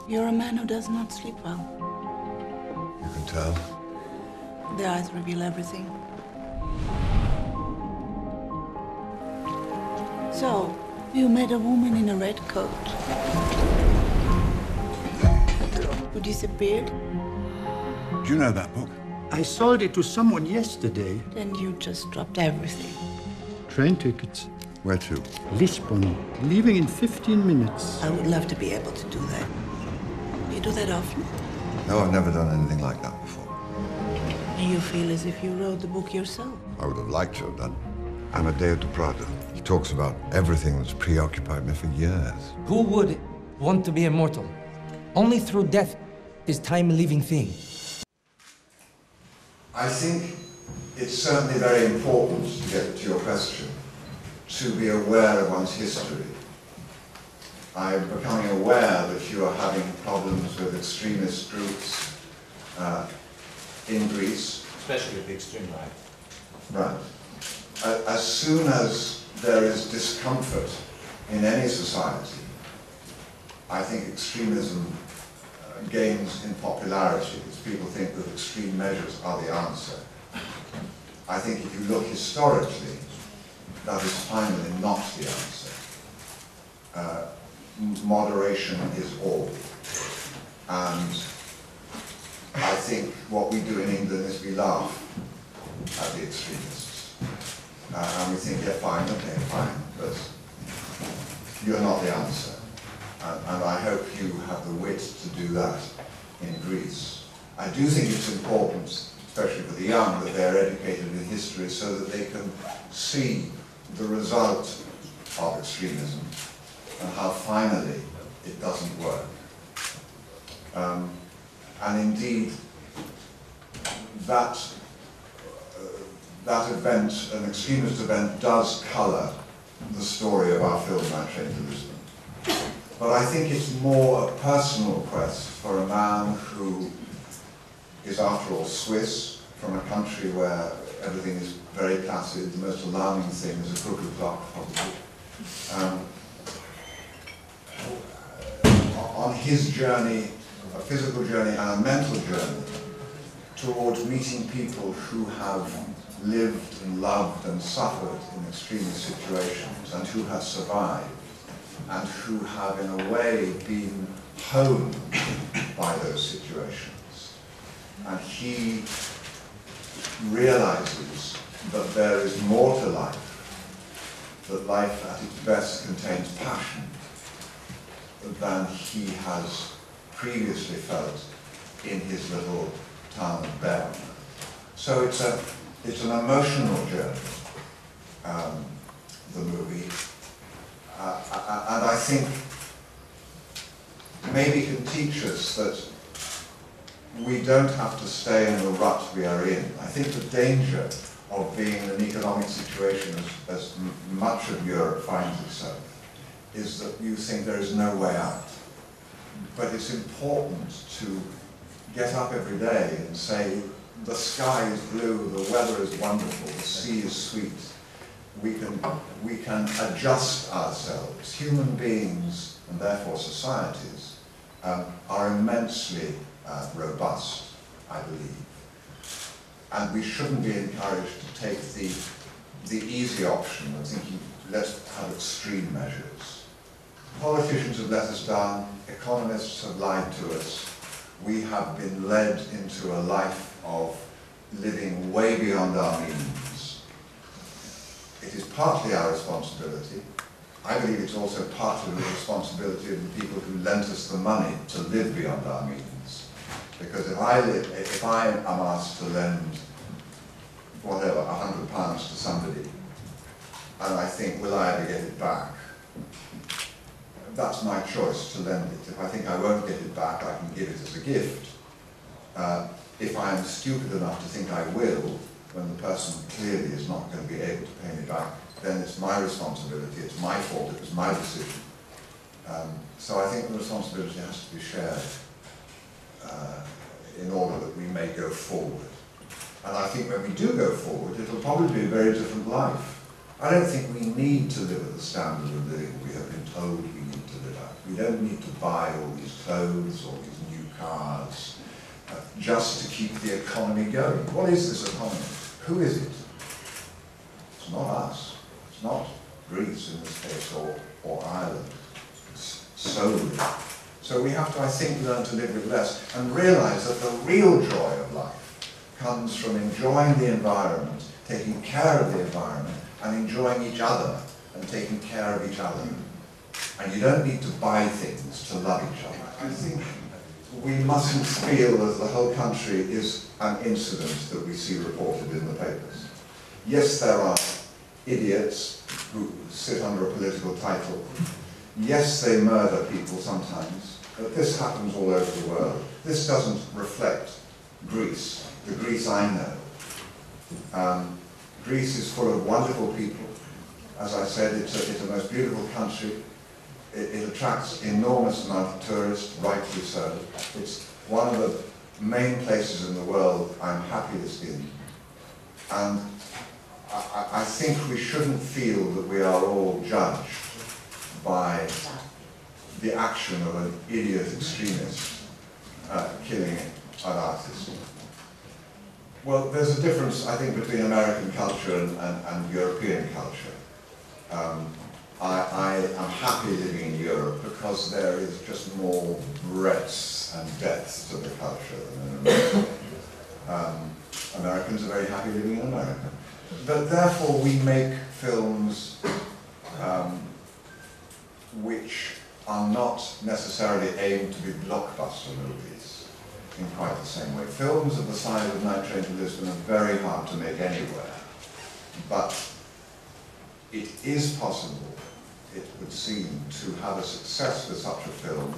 You're a man who does not sleep well. You can tell. The eyes reveal everything. So, you met a woman in a red coat who disappeared? Do you know that book? I sold it to someone yesterday. Then you just dropped everything. Train tickets. Where to? Lisbon. Leaving in 15 minutes. I would love to be able to do that. You do that often? No, I've never done anything like that before. And you feel as if you wrote the book yourself? I would have liked to have done. Amadeo de Prado. He talks about everything that's preoccupied me for years. Who would want to be immortal? Only through death is time a living thing. I think it's certainly very important, to get to your question, to be aware of one's history. I'm becoming aware that you are having problems with extremist groups in Greece. Especially the extreme right. Right. As soon as there is discomfort in any society, I think extremism gains in popularity as people think that extreme measures are the answer. I think if you look historically, that is finally not the answer. Moderation is all. And I think what we do in England is we laugh at the extremists. And we think, yeah, fine, okay, fine, but you're not the answer. And I hope you have the wit to do that in Greece. I do think it's important, especially for the young, that they're educated in history so that they can see the result of extremism and how finally it doesn't work. And indeed, that event, an extremist event, does colour the story of our film Night Train To Lisbon. But I think it's more a personal quest for a man who is, after all, Swiss, from a country where everything is very placid. The most alarming thing is a cuckoo clock, probably. On his journey, a physical journey and a mental journey, towards meeting people who have lived and loved and suffered in extremist situations and who have survived, and who have, in a way, been honed by those situations. And he realizes that there is more to life, that life at its best contains passion, than he has previously felt in his little town of Bern. So it's an emotional journey, the movie. And I think maybe can teach us that we don't have to stay in the rut we are in. I think the danger of being in an economic situation as much of Europe finds itself is that you think there is no way out. But it's important to get up every day and say, the sky is blue, the weather is wonderful, the sea is sweet. We can adjust ourselves. Human beings, and therefore societies, are immensely robust, I believe. And we shouldn't be encouraged to take the easy option of thinking, let's have extreme measures. Politicians have let us down, economists have lied to us. We have been led into a life of living way beyond our means. It is partly our responsibility. I believe it's also partly the responsibility of the people who lent us the money to live beyond our means. Because if I am asked to lend, whatever, £100 to somebody, and I think, will I ever get it back? That's my choice to lend it. If I think I won't get it back, I can give it as a gift. If I am stupid enough to think I will, when the person clearly is not going to be able to pay me back, then it's my responsibility, it's my fault, it was my decision. So I think the responsibility has to be shared in order that we may go forward. And I think when we do go forward, it'll probably be a very different life. I don't think we need to live at the standard of living we have been told we need to live at. We don't need to buy all these clothes or these new cars just to keep the economy going. What is this economy? Who is it? It's not us. It's not Greece in this case, or Ireland. It's solely. So we have to, I think, learn to live with less and realize that the real joy of life comes from enjoying the environment, taking care of the environment, and enjoying each other and taking care of each other. And you don't need to buy things to love each other. I think we mustn't feel that the whole country is an incident that we see reported in the papers. Yes, there are idiots who sit under a political title. Yes, they murder people sometimes, but this happens all over the world. This doesn't reflect Greece, the Greece I know. Greece is full of wonderful people. As I said, it's a most beautiful country. It attracts enormous amount of tourists, rightly so. It's one of the main places in the world I'm happiest in. And I think we shouldn't feel that we are all judged by the action of an idiot extremist killing an artist. Well, there's a difference, I think, between American culture and European culture. I am happy living in Europe because there is just more breadth and depth to the culture than in America. Americans are very happy living in America. But therefore we make films which are not necessarily aimed to be blockbuster movies in quite the same way. Films of the size of Night Train To Lisbon are very hard to make anywhere. But it is possible, it would seem, to have a success with such a film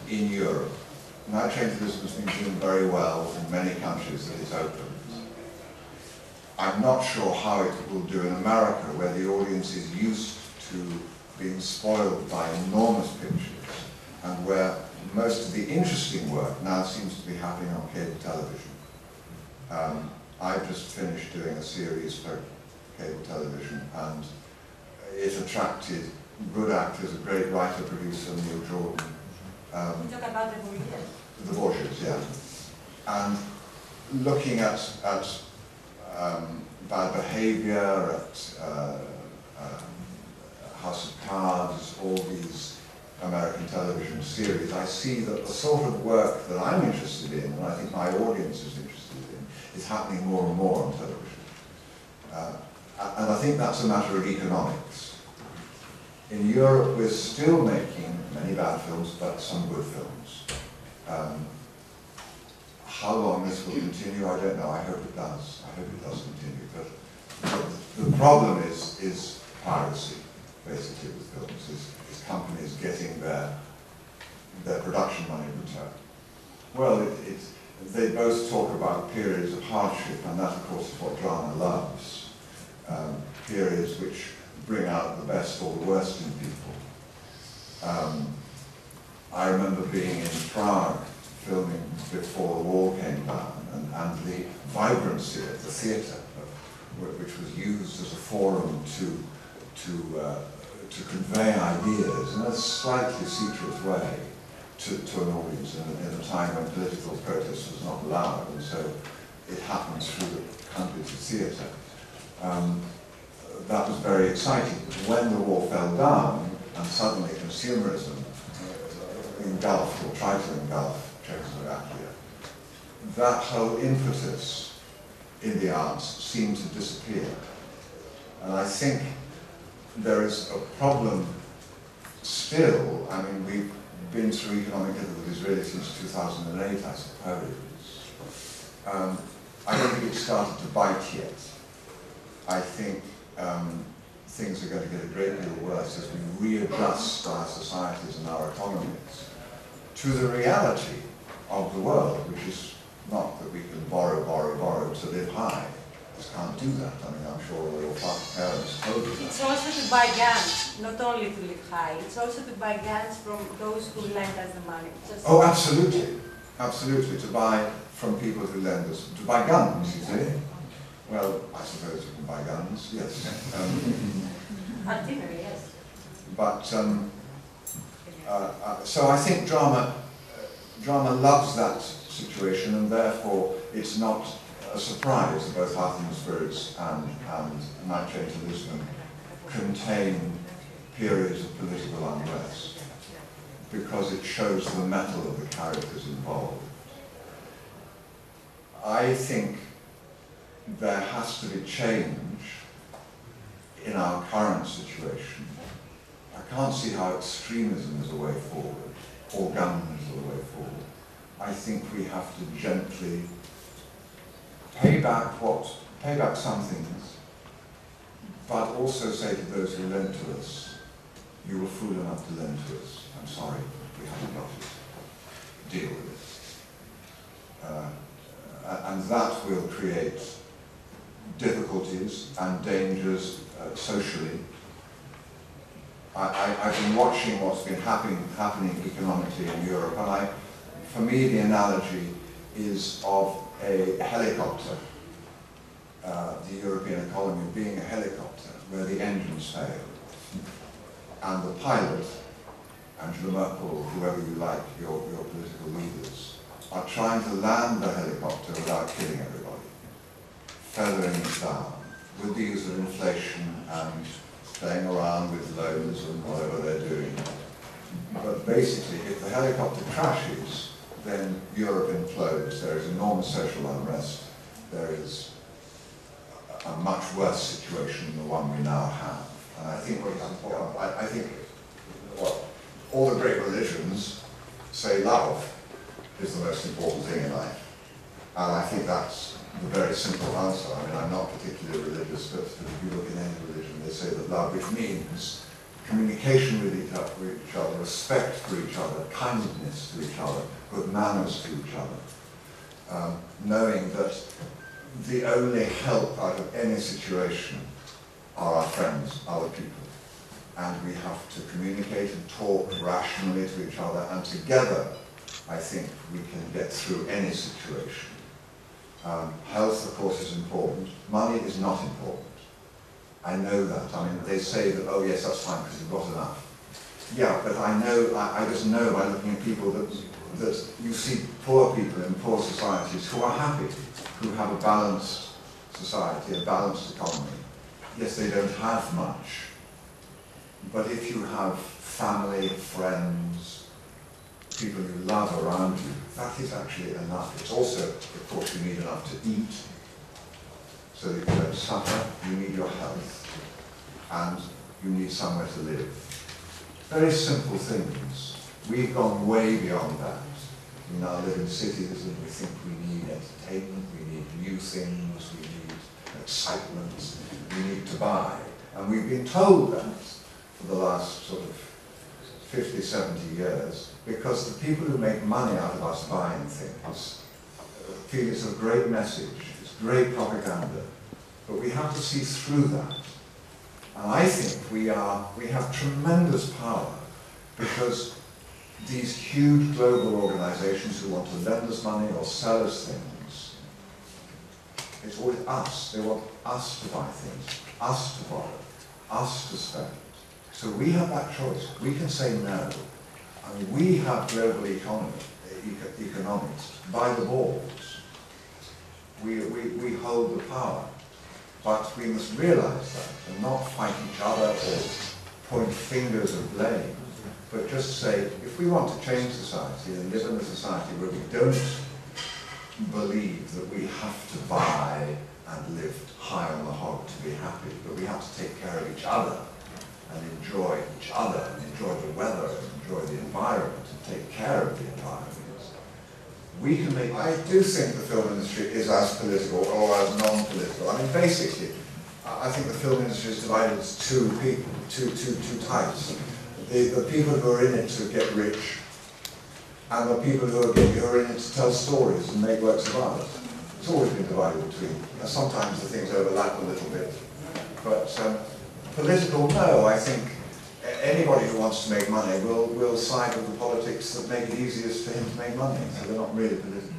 in Europe. Night Train To Lisbon has been doing very well in many countries that it's opened. I'm not sure how it will do in America, where the audience is used to being spoiled by enormous pictures, and where most of the interesting work now seems to be happening on cable television. I've just finished doing a series for cable television, and it attracted good actors, a great writer-producer, Neil Jordan. You talk about the Borgias. The Borgias, yeah. And looking at bad behavior, at House of Cards, all these American television series, I see that the sort of work that I'm interested in, and I think my audience is interested in, is happening more and more on television. And I think that's a matter of economics. In Europe, we're still making many bad films, but some good films. How long this will continue, I don't know. I hope it does. I hope it does continue. But the problem is piracy, basically, with films, is companies getting their production money returned. Well, they both talk about periods of hardship, and that, of course, is what drama loves. Periods which bring out the best or the worst in people. I remember being in Prague, filming before the wall came down, and the vibrancy of the theatre, which was used as a forum to convey ideas in a slightly secret way to an audience in a time when political protest was not allowed, and so it happened through the country's theatre. That was very exciting. When the wall fell down, and suddenly consumerism engulfed, or tried to engulf, Czechoslovakia, that whole impetus in the arts seemed to disappear. And I think there is a problem still. I mean, we've been through economic difficulties really since 2008, I suppose. I don't think it's started to bite yet. I think things are going to get a great deal worse as we readjust our societies and our economies to the reality of the world, which is not that we can borrow to live high. Just can't do that. I mean, I'm sure all your parents told you that. It's also to buy guns, not only to live high. It's also to buy guns from those who lend us the money. Oh, absolutely. Absolutely. To buy from people who lend us. To buy guns, you say? Well, I suppose you can buy guns, yes. Artillery, yes. So I think drama loves that situation, and therefore it's not a surprise that both Hearth and Spirits and Night Train to Lisbon contain periods of political unrest, because it shows the mettle of the characters involved. I think there has to be change in our current situation. I can't see how extremism is a way forward, or guns are the way forward. I think we have to gently pay back some things, but also say to those who lend to us, you were fool enough to lend to us. I'm sorry, we haven't got it. Deal with it. And that will create difficulties and dangers socially. I've been watching what's been happening economically in Europe, and for me the analogy is of a helicopter, the European economy being a helicopter where the engines fail, and the pilot, Angela Merkel, whoever you like, your political leaders, are trying to land the helicopter without killing everybody, feathering it down, with the use of inflation and playing around with loans and whatever they're doing. But basically, if the helicopter crashes, then Europe implodes. There is enormous social unrest. There is a much worse situation than the one we now have. And I think all the great religions say love is the most important thing in life. And I think that's the very simple answer. I mean, I'm not particularly religious, but if you look in any religion, they say that love, which means communication with each other, respect for each other, kindness to each other, good manners to each other, knowing that the only help out of any situation are our friends, other people. And we have to communicate and talk rationally to each other, and together, I think, we can get through any situation. Health, of course, is important. Money is not important. I know that. I mean, they say that, oh yes, that's fine because you've got enough. Yeah, but I just know by looking at people that you see poor people in poor societies who are happy, who have a balanced society, a balanced economy. Yes, they don't have much, but if you have family, friends, people you love around you, that is actually enough. It's also, of course, you need enough to eat, so that you don't suffer. You need your health, and you need somewhere to live. Very simple things. We've gone way beyond that. We now live in cities, and we think we need entertainment, we need new things, we need excitement, we need to buy. And we've been told that for the last sort of 50, 70 years, because the people who make money out of us buying things feel it's a great message, it's great propaganda, but we have to see through that. And I think we have tremendous power, because these huge global organizations who want to lend us money or sell us things, it's always us. They want us to buy things, us to borrow, us to spend. So we have that choice. We can say no. I mean, we have global economics by the balls. We hold the power. But we must realize that and not fight each other or point fingers of blame, but just say, if we want to change society and live in a society where we don't believe that we have to buy and live high on the hog to be happy, but we have to take care of each other and enjoy each other and enjoy the weather and enjoy the environment and take care of the environment, we can make... I do think the film industry is as political or as non-political. I mean, basically, I think the film industry is divided into two people, two types. The people who are in it to get rich, and the people who are in it to tell stories and make works of art. It's always been divided between. And sometimes the things overlap a little bit. But political, no. I think anybody who wants to make money will side with the politics that make it easiest for him to make money. So they're not really political.